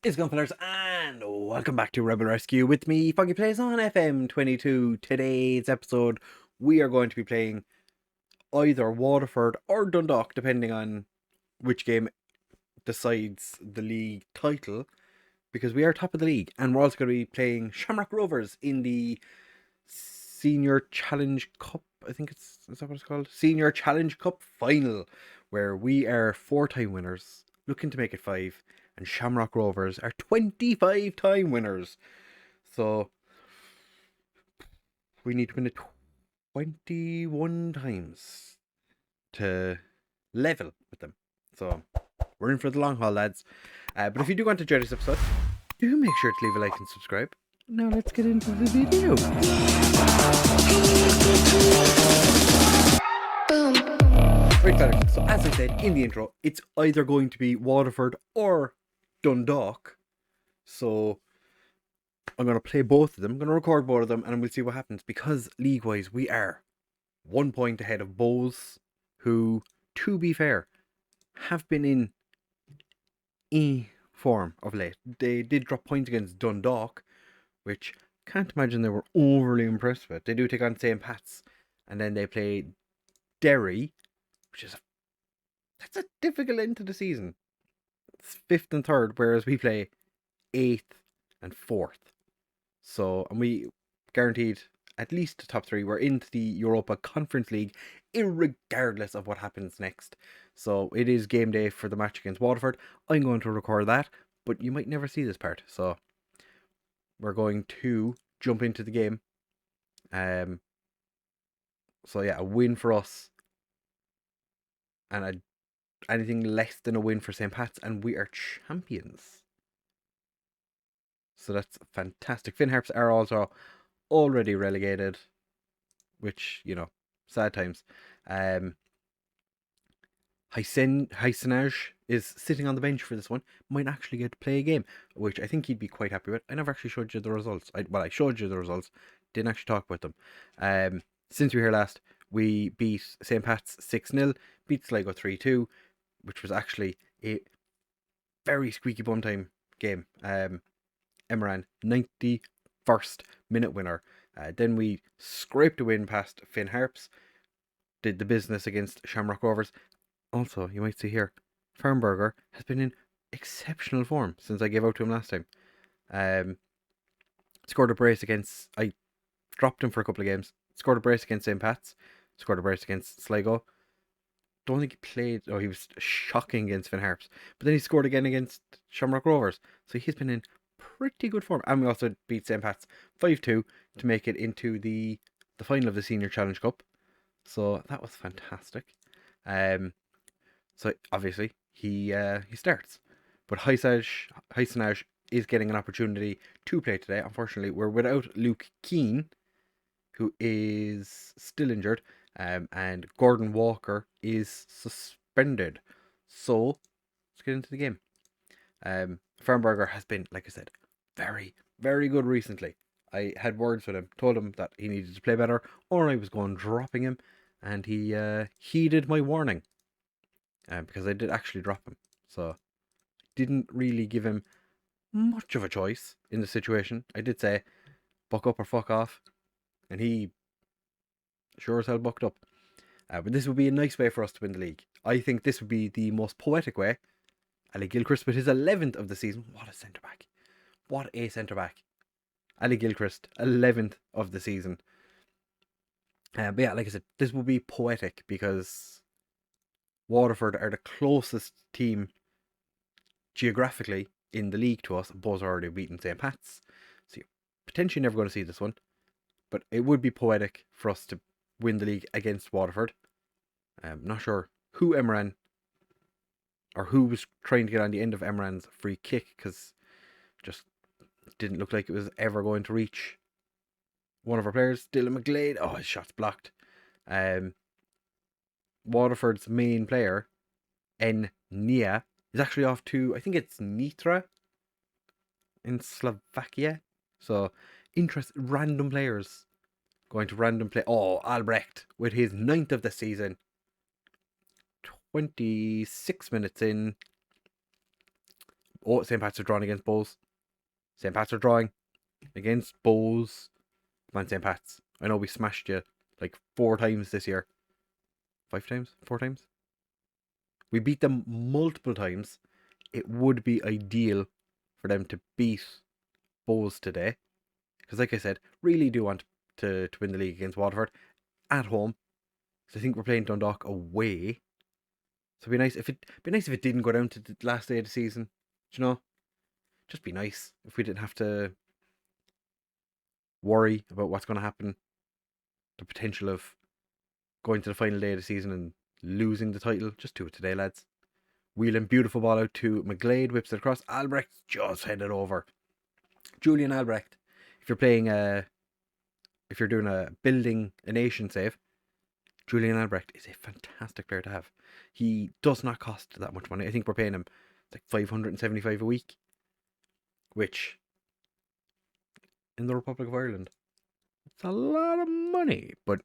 It's Gunfellers, and welcome back to Rebel Rescue with me, FoggyPlays on FM22. Today's episode, we are going to be playing either Waterford or Dundalk, depending on which game decides the league title, because we are top of the league, and we're also going to be playing Shamrock Rovers in the Senior Challenge Cup. I think is that what it's called? Senior Challenge Cup final, where we are 4-time winners, looking to make it 5, and Shamrock Rovers are 25-time winners. So we need to win it 21 times to level with them. So we're in for the long haul, lads. But if you do want to enjoy this episode, do make sure to leave a like and subscribe. Now let's get into the video. Right, fellas. So as I said in the intro, it's either going to be Waterford or Dundalk. So I'm going to play both of them. I'm going to record both of them and we'll see what happens. Because league-wise, we are 1 point ahead of Bowes, who, to be fair, have been in form of late. They did drop points against Dundalk, which can't imagine they were overly impressed with. They do take on St. Pat's, and then they play Derry, which is that's a difficult end to the season. It's 5th and 3rd, whereas we play 8th and 4th. So, and we guaranteed at least the top 3. We're into the Europa Conference League, irregardless of what happens next. So it is game day for the match against Waterford. I'm going to record that, but you might never see this part. So we're going to jump into the game. So yeah, a win for us, and anything less than a win for St. Pat's, and we are champions. So that's fantastic. Finn Harps are also already relegated, which, you know, sad times. Heisenaj is sitting on the bench for this one. Might actually get to play a game, which I think he'd be quite happy with. I never actually showed you the results. I showed you the results. Didn't actually talk about them. Since we were here last, we beat St. Pat's 6-0, beat Sligo 3-2, which was actually a very squeaky bum time game. Emran, 91st minute winner. Then we scraped a win past Finn Harps, did the business against Shamrock Rovers. Also, you might see here, Fernberger has been in exceptional form since I gave out to him last time. Scored a brace against, I dropped him for a couple of games. Scored a brace against St. Pat's. Scored a brace against Sligo. Don't think he played. Oh, he was shocking against Finn Harps. But then he scored again against Shamrock Rovers. So he's been in pretty good form. And we also beat St. Pat's 5-2 to make it into the final of the Senior Challenge Cup. So that was fantastic. So obviously he starts. But Heisenaj is getting an opportunity to play today. Unfortunately, we're without Luke Keane, who is still injured, and Gordon Walker is suspended. So let's get into the game. Fernberger has been, like I said, very, very good recently. I had words with him, told him that he needed to play better, or I was going dropping him, and he heeded my warning. Because I did actually drop him. So didn't really give him much of a choice in the situation. I did say, buck up or fuck off. And he sure as hell bucked up. But this would be a nice way for us to win the league. I think this would be the most poetic way. Ali Gilchrist with his 11th of the season. What a centre-back. What a centre-back. Ali Gilchrist, 11th of the season. But yeah, like I said, this will be poetic because Waterford are the closest team geographically in the league to us. Both are already beaten St. Pat's. So you're potentially never going to see this one. But it would be poetic for us to win the league against Waterford. I'm not sure who Emran, or who was trying to get on the end of Emran's free kick, because just didn't look like it was ever going to reach one of our players. Dylan McGlade, oh, his shot's blocked. Waterford's main player, Nia, is actually off to, I think it's Nitra in Slovakia. So, random players going to random play. Oh, Albrecht with his 9th of the season. 26 minutes in. Oh, St. Pat's are drawing against Bowes. St. Pat's are drawing against Bowes. Come on, St. Pat's. I know we smashed you like 4 times this year. 5 times? 4 times? We beat them multiple times. It would be ideal for them to beat Bowes today. Because like I said, really do want to win the league against Waterford at home. So I think we're playing Dundalk away. So it'd be nice if it didn't go down to the last day of the season. Do you know? Just be nice if we didn't have to worry about what's going to happen. The potential of going to the final day of the season and losing the title. Just do it today, lads. Wheeling beautiful ball out to McGlade, whips it across. Albrecht just headed over. Julian Albrecht. If you're playing if you're doing a building a nation save, Julian Albrecht is a fantastic player to have. He does not cost that much money. I think we're paying him like 575 a week, which in the Republic of Ireland, it's a lot of money, but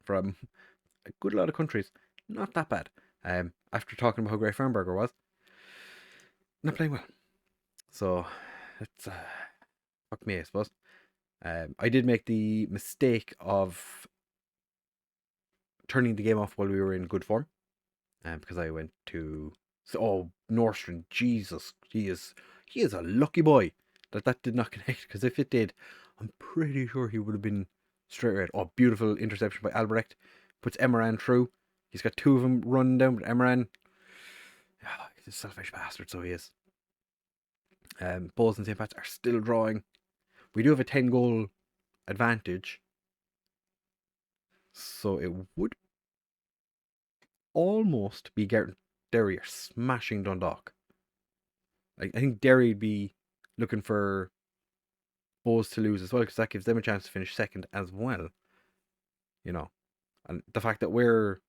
from a good lot of countries, not that bad. After talking about how great Fernberger was, not playing well. So it's fuck me, I suppose. I did make the mistake of turning the game off while we were in good form, because I went to Nordstrom. Jesus, he is a lucky boy that did not connect. Because if it did, I'm pretty sure he would have been straight red. Oh, beautiful interception by Albrecht, puts Emran through. He's got 2 of them running down, but Emran, he's a selfish bastard, so he is. Bowes and St. Pat's are still drawing. We do have a 10-goal advantage, so it would almost be Derry are smashing Dundalk. I think Derry would be looking for Bowes to lose as well, because that gives them a chance to finish second as well. You know, and the fact that we were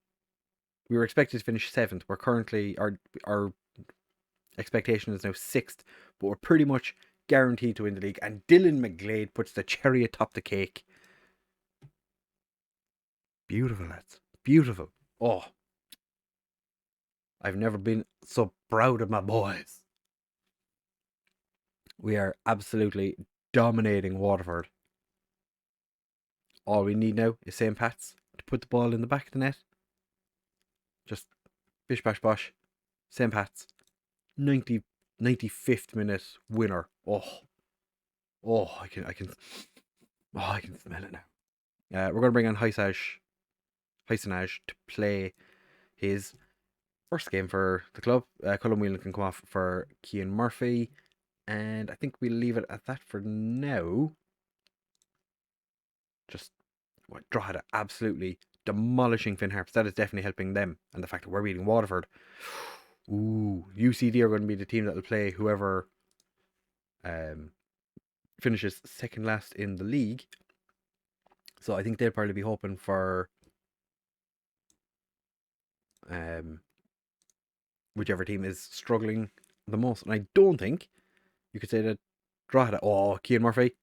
expected to finish 7th, we're currently our expectation is now 6th, but we're pretty much guaranteed to win the league. And Dylan McGlade puts the cherry atop the cake. Beautiful, lads. Beautiful. Oh, I've never been so proud of my boys. We are absolutely dominating Waterford. All we need now is St. Pat's to put the ball in the back of the net. Just bish bash bosh. St. Pat's. 95th minute winner. I can smell it now. We're going to bring on Heisenaj to play his first game for the club. Colin Whelan can come off for Cian Murphy, and I think we'll leave it at that for now. Just Drogheda absolutely demolishing Finn Harps. That is definitely helping them, and the fact that we're beating Waterford. Ooh, UCD are going to be the team that will play whoever finishes second last in the league. So I think they'll probably be hoping for whichever team is struggling the most. And I don't think you could say that Drogheda. Oh, Cian Murphy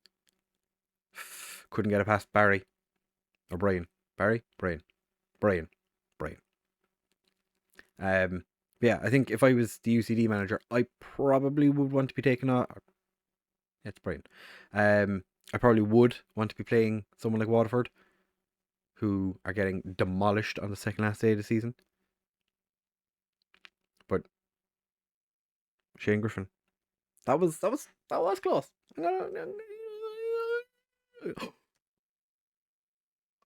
couldn't get it past Barry or Brian. Brian. Yeah, I think if I was the UCD manager, I probably would want to be taking a. It's Brian. I probably would want to be playing someone like Waterford, who are getting demolished on the second last day of the season. But Shane Griffin, that was close.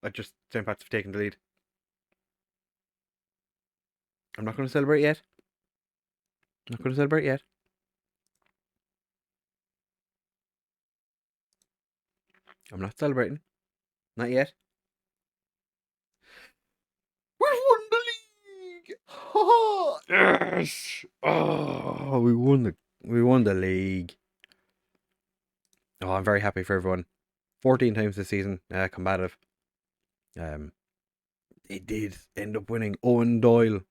I just St. Pat's have taken the lead. I'm not going to celebrate yet. I'm not celebrating. Not yet. We've won the league! Oh, yes! Oh, we won the league. Oh, I'm very happy for everyone. 14 times this season, combative. It did end up winning. Owen Doyle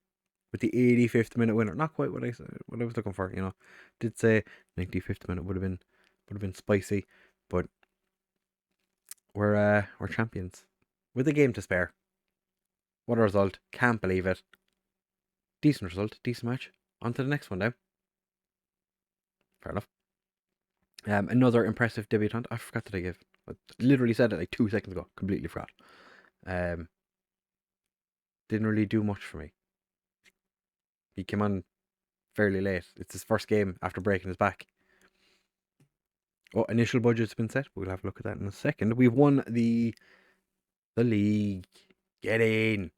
with the 85th minute winner. Not quite what I was looking for, you know. Did say 95th minute would have been spicy, but we're champions with a game to spare. What a result! Can't believe it. Decent result, decent match. On to the next one now. Fair enough. Another impressive debutant. I forgot that I gave. I literally said it like 2 seconds ago. Completely forgot. Didn't really do much for me. He came on fairly late. It's his first game after breaking his back. Oh, initial budget's been set. We'll have a look at that in a second. We've won the league. Get in.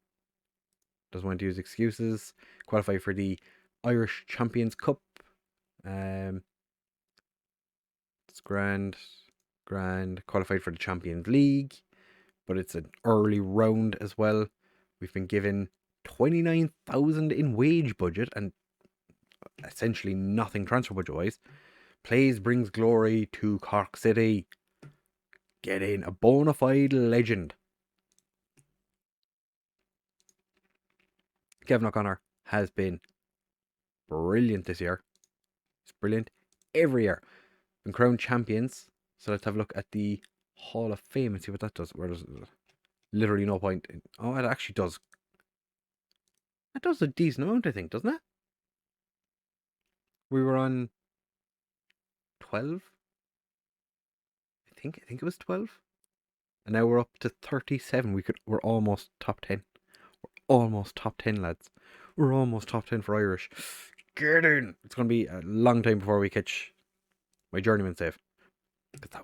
Doesn't want to use excuses. Qualify for the Irish Champions Cup. It's grand. Qualified for the Champions League, but it's an early round as well. We've been given 29,000 in wage budget and essentially nothing transfer budget wise. Plays brings glory to Cork City. Get in, a bona fide legend. Kevin O'Connor has been brilliant this year. He's brilliant every year. Been crowned champions. So let's have a look at the Hall of Fame and see what that does. Where there's literally no point. Oh, it actually does. That does a decent amount, I think, doesn't it? We were on 12. I think it was 12. And now we're up to 37. We're almost top 10. We're almost top 10, lads. We're almost top 10 for Irish. Get in. It's going to be a long time before we catch my journeyman save. Because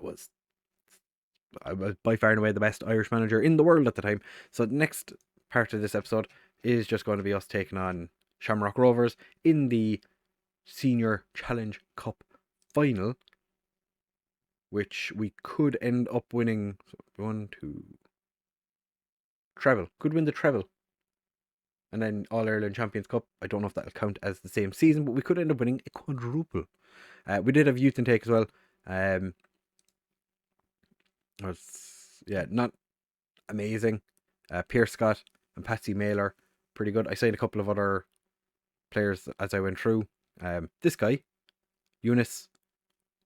I was by far and away the best Irish manager in the world at the time. So the next part of this episode is just going to be us taking on Shamrock Rovers in the Senior Challenge Cup final, which we could end up winning. Treble. Could win the treble. And then All-Ireland Champions Cup. I don't know if that'll count as the same season, but we could end up winning a quadruple. We did have youth intake as well. Not amazing. Pierce Scott and Patsy Mailer, pretty good. I signed a couple of other players as I went through. This guy, Yunus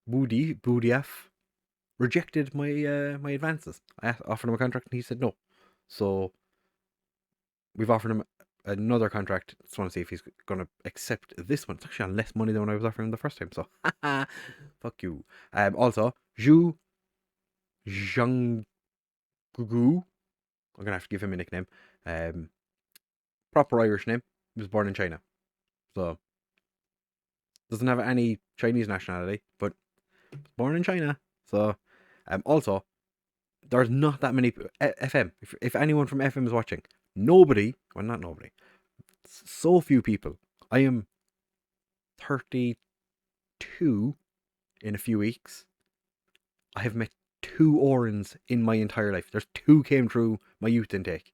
Boudiaf, rejected my my advances. I offered him a contract and he said no. So we've offered him another contract. Just want to see if he's going to accept this one. It's actually on less money than when I was offering him the first time. So fuck you. Also, Zhu Zhanggugu. I'm going to have to give him a nickname. Proper Irish name. He was born in China. So, doesn't have any Chinese nationality, but born in China. So, also, there's not that many FM. If anyone from FM is watching, not nobody. So few people. I am 32 in a few weeks. I have met 2 Orans in my entire life. There's 2 came through my youth intake.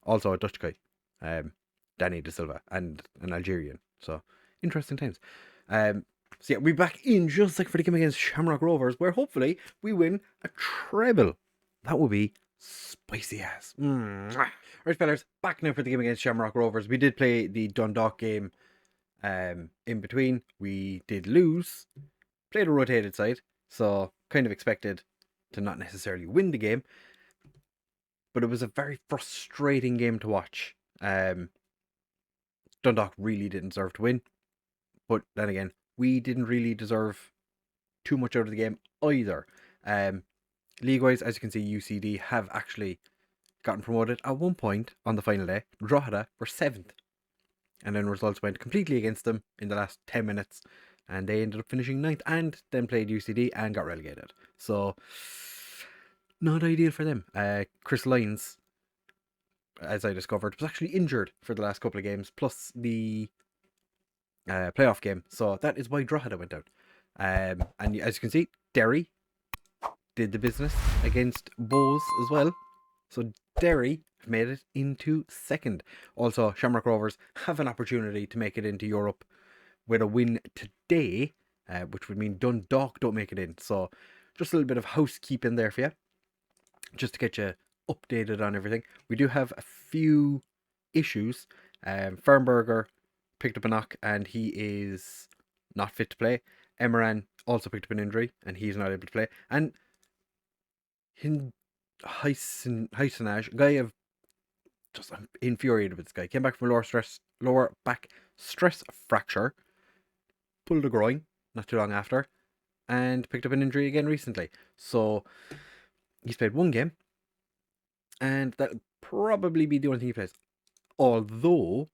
Also a Dutch guy, Danny De Silva, and an Algerian. So interesting times. So yeah, we're back in just like for the game against Shamrock Rovers, where hopefully we win a treble. That would be spicy ass. Right, fellas, back now for the game against Shamrock Rovers. We did play the Dundalk game in between. We did lose. Played a rotated side, so kind of expected to not necessarily win the game. But it was a very frustrating game to watch. Dundalk really didn't deserve to win. But then again, we didn't really deserve too much out of the game either. League-wise, as you can see, UCD have actually gotten promoted at one point on the final day. Drogheda were 7th. And then results went completely against them in the last 10 minutes. And they ended up finishing 9th and then played UCD and got relegated. So, not ideal for them. Chris Lyons, as I discovered, was actually injured for the last couple of games, plus the playoff game. So that is why Drogheda went down. And as you can see, Derry did the business against Bowes as well. So Derry have made it into 2nd. Also, Shamrock Rovers have an opportunity to make it into Europe with a win today, which would mean Dundalk don't make it in. So just a little bit of housekeeping there for you, just to get you updated on everything. We do have a few issues. Fernberger picked up a knock and he is not fit to play. Emran also picked up an injury and he's not able to play. And Heisenage, a guy I'm infuriated with this guy. Came back from lower back stress fracture, pulled a groin, not too long after, and picked up an injury again recently. So he's played one game, and that'll probably be the only thing he plays. Although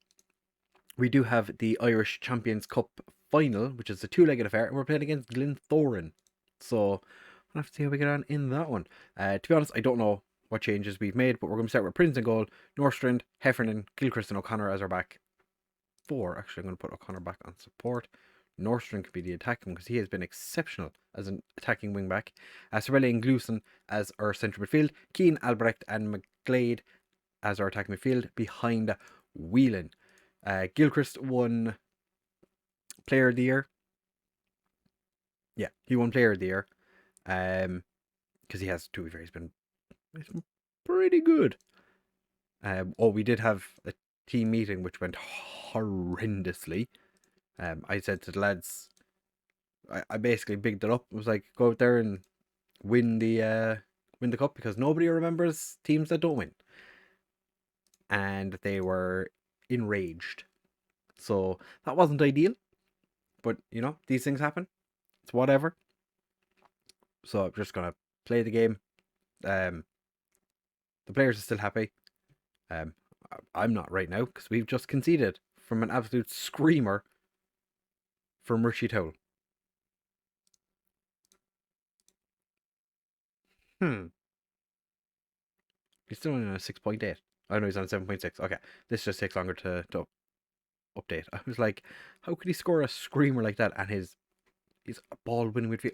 we do have the Irish Champions Cup final, which is a two-legged affair, and we're playing against Glentoran. So we'll have to see how we get on in that one. To be honest, I don't know what changes we've made, but we're going to start with Prince in goal, Norstrand, Heffernan, Gilchrist, and O'Connor as our back four. Actually, I'm going to put O'Connor back on support. Norstrand could be the attacking because he has been exceptional as an attacking wing back. Sorelli and Glueson as our central midfield. Keane, Albrecht, and McGlade as our attacking midfield behind Whelan. Gilchrist won Player of the Year. Yeah, he won Player of the Year. Because he has, to be fair, he's been pretty good. We did have a team meeting which went horrendously. I said to the lads, I basically bigged it up. I was like, go out there and win the cup because nobody remembers teams that don't win. And they were enraged. So that wasn't ideal. But, you know, these things happen. It's whatever. So I'm just going to play the game. The players are still happy. I'm not right now because we've just conceded from an absolute screamer from Richie Towell. He's still only on a 6.8. I know he's on 7.6. Okay, this just takes longer to update. I was like, how could he score a screamer like that? And he's a ball winning midfielder.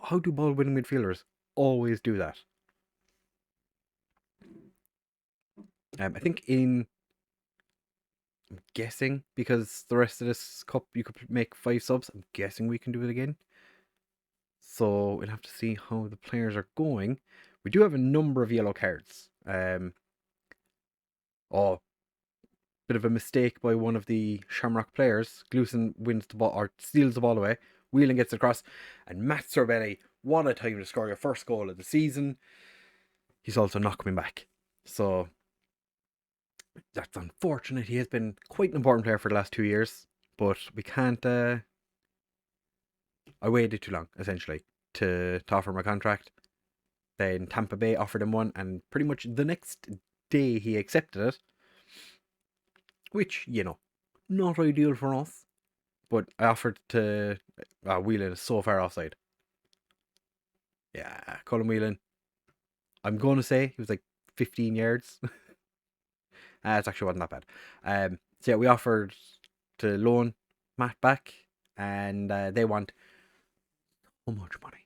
How do ball winning midfielders always do that? I think I'm guessing because the rest of this cup you could make 5 subs. I'm guessing we can do it again. So we'll have to see how the players are going. We do have a number of yellow cards. Bit of a mistake by one of the Shamrock players. Glueson wins the ball or steals the ball away. Whelan gets across, and Matt Sorbelli, what a time to score your first goal of the season. He's also not coming back. So that's unfortunate. He has been quite an important player for the last 2 years, but we can't. I waited too long, essentially, to offer him a contract. Then Tampa Bay offered him one, and pretty much the next day he accepted it. Which, you know, not ideal for us. But I offered to. Whelan is so far offside. Yeah, Colin Whelan. I'm going to say he was like 15 yards. It actually wasn't that bad. So yeah, we offered to loan Matt back, and they want so much money.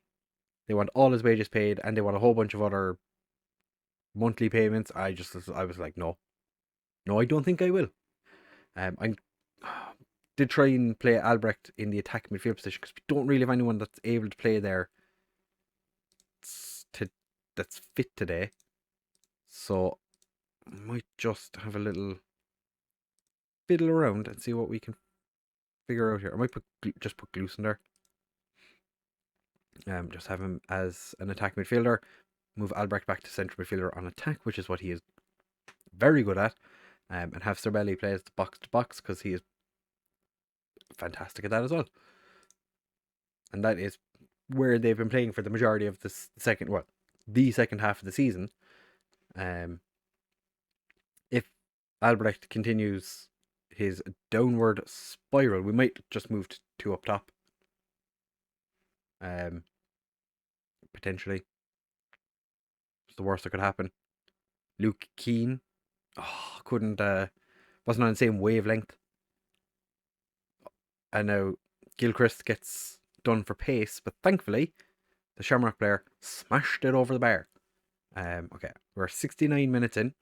They want all his wages paid, and they want a whole bunch of other monthly payments. I was like, no, I don't think I will. I did try and play Albrecht in the attack midfield position because we don't really have anyone that's able to play there that's fit today. So I might just have a little fiddle around and see what we can figure out here. I might just put Glueson there. Just have him as an attack midfielder. Move Albrecht back to central midfielder on attack, which is what he is very good at. And have Sorbelli play as the box to box because he is fantastic at that as well. And that is where they've been playing for the majority of the second half of the season. If Albrecht continues his downward spiral, we might just move to 2 up top. Potentially. It's the worst that could happen. Luke Keane. Wasn't on the same wavelength. And now Gilchrist gets done for pace, but thankfully the Shamrock player smashed it over the bar. Okay, we're 69 minutes in.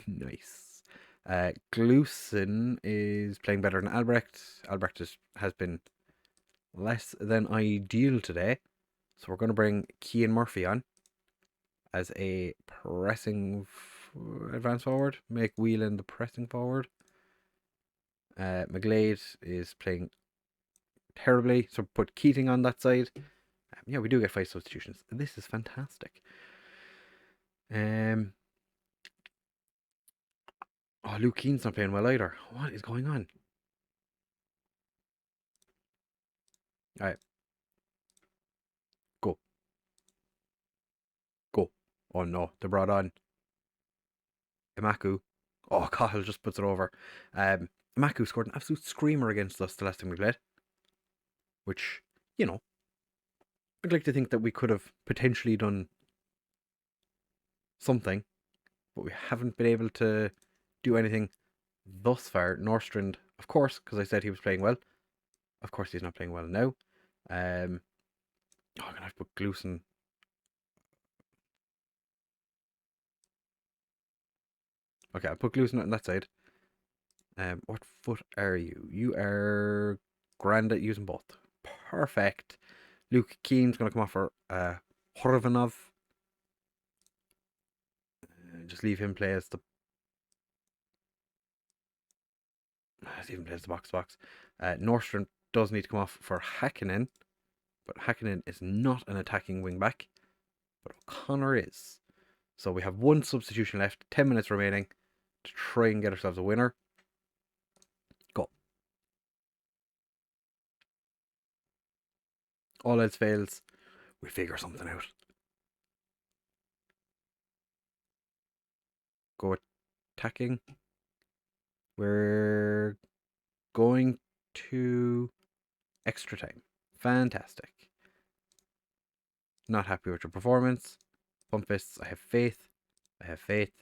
Nice. Glueson is playing better than Albrecht. Albrecht has been less than ideal today. So we're going to bring Cian Murphy on as a pressing advance forward. Make Whelan the pressing forward. McGlade is playing terribly, so put Keating on that side. Yeah, we do get 5 substitutions. This is fantastic. Luke Keane's not playing well either. What is going on? Alright, Oh no, they brought on Imaku. Oh, Cahill just puts it over. Imaku scored an absolute screamer against us the last time we played, which, you know, I'd like to think that we could have potentially done something, but we haven't been able to do anything thus far. Norstrand, of course, because I said he was playing well. Of course, he's not playing well now. I'm going to have to put Glueson. Okay, I'll put Glueson on that side. What foot are you? You are grand at using both. Perfect. Luke Keane's going to come off for Horvanov. Just leave him play as the. Let's even play as the box. Nordstrom does need to come off for Hakkinen, but Hakkinen is not an attacking wing back, but O'Connor is. So we have one substitution left, 10 minutes remaining to try and get ourselves a winner. Go. All else fails, we figure something out. Go attacking. We're going to extra time. Fantastic. Not happy with your performance. Pump fists, I have faith. I have faith.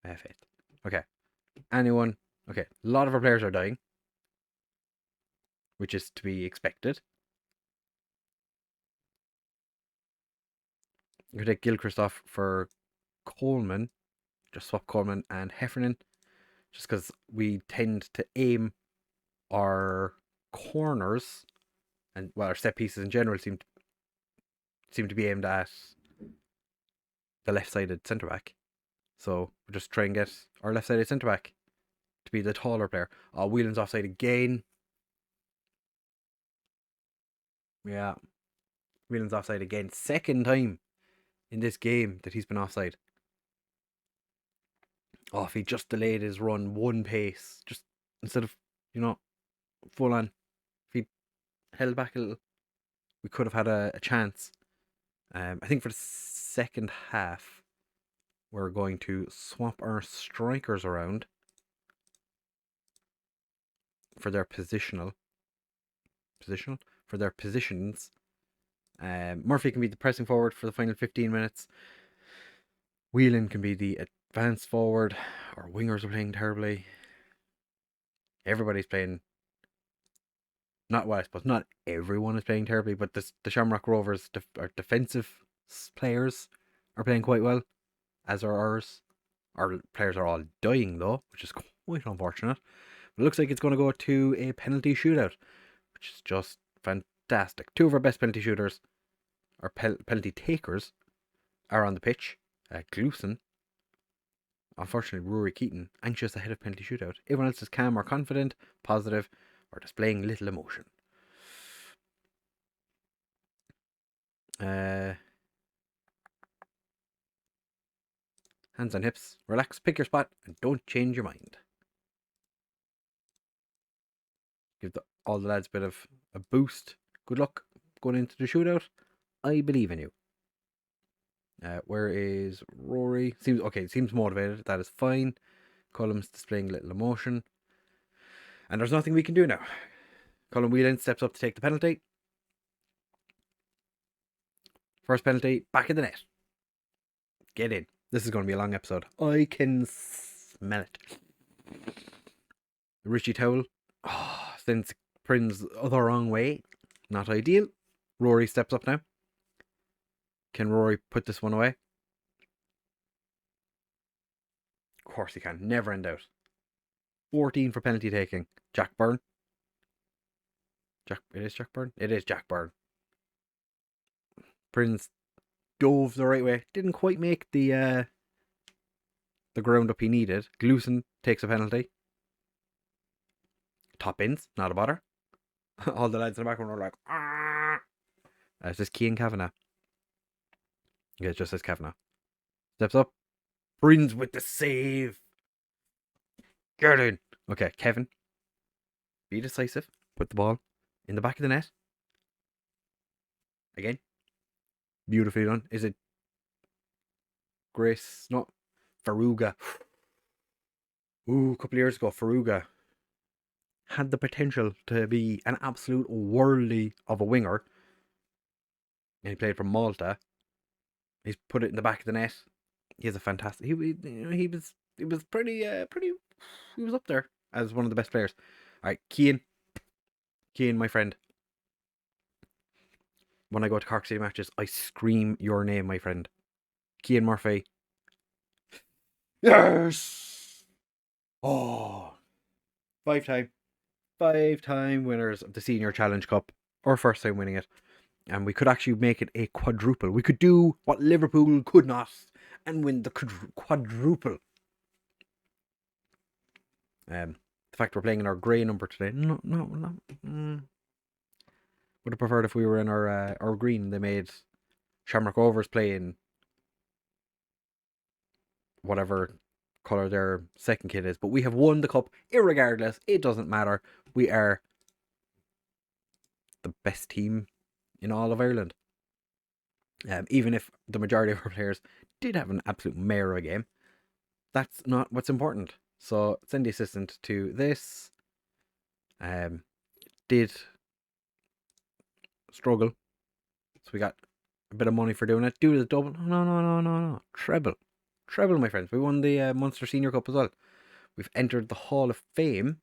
I have faith. Okay. Anyone? Okay. A lot of our players are dying, which is to be expected. I'm going to take Gilchrist off for Coleman. Just swap Coleman and Heffernan. Just because we tend to aim our corners and, well, our set pieces in general seem to be aimed at the left-sided centre-back. So we're just trying to get our left-sided centre-back to be the taller player. Oh, Whelan's offside again. Yeah. Whelan's offside again. Second time in this game that he's been offside. Oh, if he just delayed his run one pace, just instead of, full on, if he held back a little, we could have had a chance. I think for the second half, we're going to swap our strikers around for their positions. Murphy can be the pressing forward for the final 15 minutes. Whelan can be the advanced forward. Our wingers are playing terribly. Everybody's playing. I suppose not everyone is playing terribly, but the Shamrock Rovers our defensive players are playing quite well, as are ours. Our players are all dying though, which is quite unfortunate. But it looks like it's going to go to a penalty shootout, which is just fantastic. Two of our best penalty shooters, or penalty takers, are on the pitch. Glueson, unfortunately Rory Keaton, anxious ahead of penalty shootout. Everyone else is calm or confident, positive, or displaying little emotion. Hands on hips, relax, pick your spot, and don't change your mind. Give all the lads a bit of a boost. Good luck going into the shootout. I believe in you. Where is Rory? Seems motivated. That is fine. Cullum's displaying little emotion. And there's nothing we can do now. Colin Whelan steps up to take the penalty. First penalty, back in the net. Get in. This is going to be a long episode. I can smell it. Richie Towell sends Prince the wrong way. Not ideal. Rory steps up now. Can Rory put this one away? Of course he can. Never in doubt. 14 for penalty taking. Jack Byrne. It is Jack Byrne? It is Jack Byrne. Prince dove the right way. Didn't quite make the ground up he needed. Glueson takes a penalty. Top ins, not a bother. All the lads in the background are like, ah. It's just Cian Kavanagh. Yeah, it just says Kavanagh. Steps up. Brins with the save. Get in. Okay, Kevin. Be decisive. Put the ball in the back of the net. Again. Beautifully done. Is it Grace? No, Faruga. Ooh, a couple of years ago, Faruga had the potential to be an absolute worldie of a winger. And he played for Malta. He's put it in the back of the net. He has a fantastic. He was pretty. He was up there as one of the best players. All right, Cian, my friend. When I go to Cork City matches, I scream your name, my friend. Cian Murphy. Yes. Oh, five-time winners of the Senior Challenge Cup. Our first time winning it. And we could actually make it a quadruple. We could do what Liverpool could not and win the quadruple. The fact we're playing in our grey number today. No. Would have preferred if we were in our green. They made Shamrock Rovers play in whatever colour their second kit is. But we have won the cup irregardless. It doesn't matter. We are the best team in all of Ireland. Even if the majority of our players did have an absolute mare of a game, that's not what's important. So send the assistant to this. Did struggle, so we got a bit of money for doing it. Do the double. No. Treble, my friends. We won the Munster Senior Cup as well. We've entered the Hall of Fame.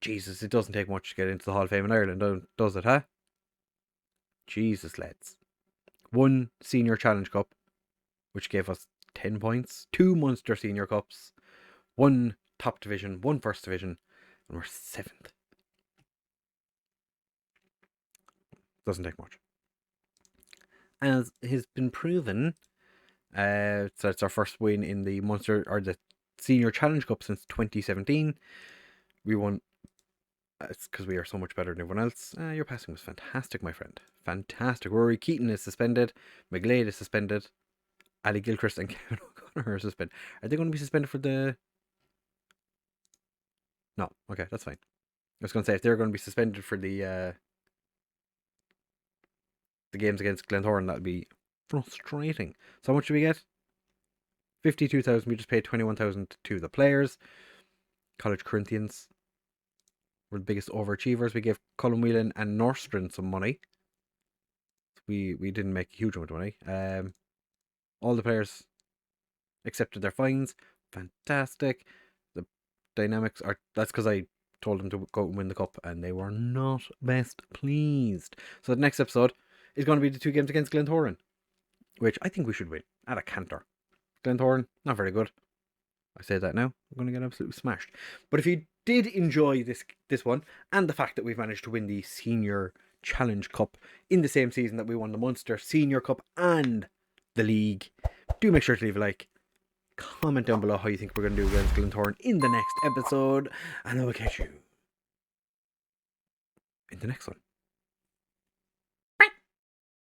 Jesus, it doesn't take much to get into the Hall of Fame in Ireland, does it, huh? Jesus, lads. 1 Senior Challenge Cup, which gave us 10 points. 2 Munster Senior Cups. 1 top division, 1 first division, and we're 7th. Doesn't take much. As has been proven, so it's our first win in the Munster or the Senior Challenge Cup since 2017. We won. It's because we are so much better than everyone else. Your passing was fantastic, my friend. Fantastic. Rory Keaton is suspended. McGlade is suspended. Ali Gilchrist and Kevin O'Connor are suspended. Are they going to be suspended for the... No. Okay, that's fine. I was going to say, if they're going to be suspended for the games against Glentoran, that'd be frustrating. So how much do we get? 52,000. We just paid 21,000 to the players. College Corinthians were the biggest overachievers. We gave Colin Whelan and Norstrand some money. We didn't make a huge amount of money. All the players accepted their fines. Fantastic. The dynamics are... That's because I told them to go and win the cup, and they were not best pleased. So the next episode is going to be the 2 games against Glentoran, which I think we should win at a canter. Glentoran, not very good. I say that now. I'm going to get absolutely smashed. But if you did enjoy this one, and the fact that we've managed to win the Senior Challenge Cup in the same season that we won the Munster Senior Cup and the league, do make sure to leave a like. Comment down below how you think we're going to do against Glentoran in the next episode, and I will catch you in the next one.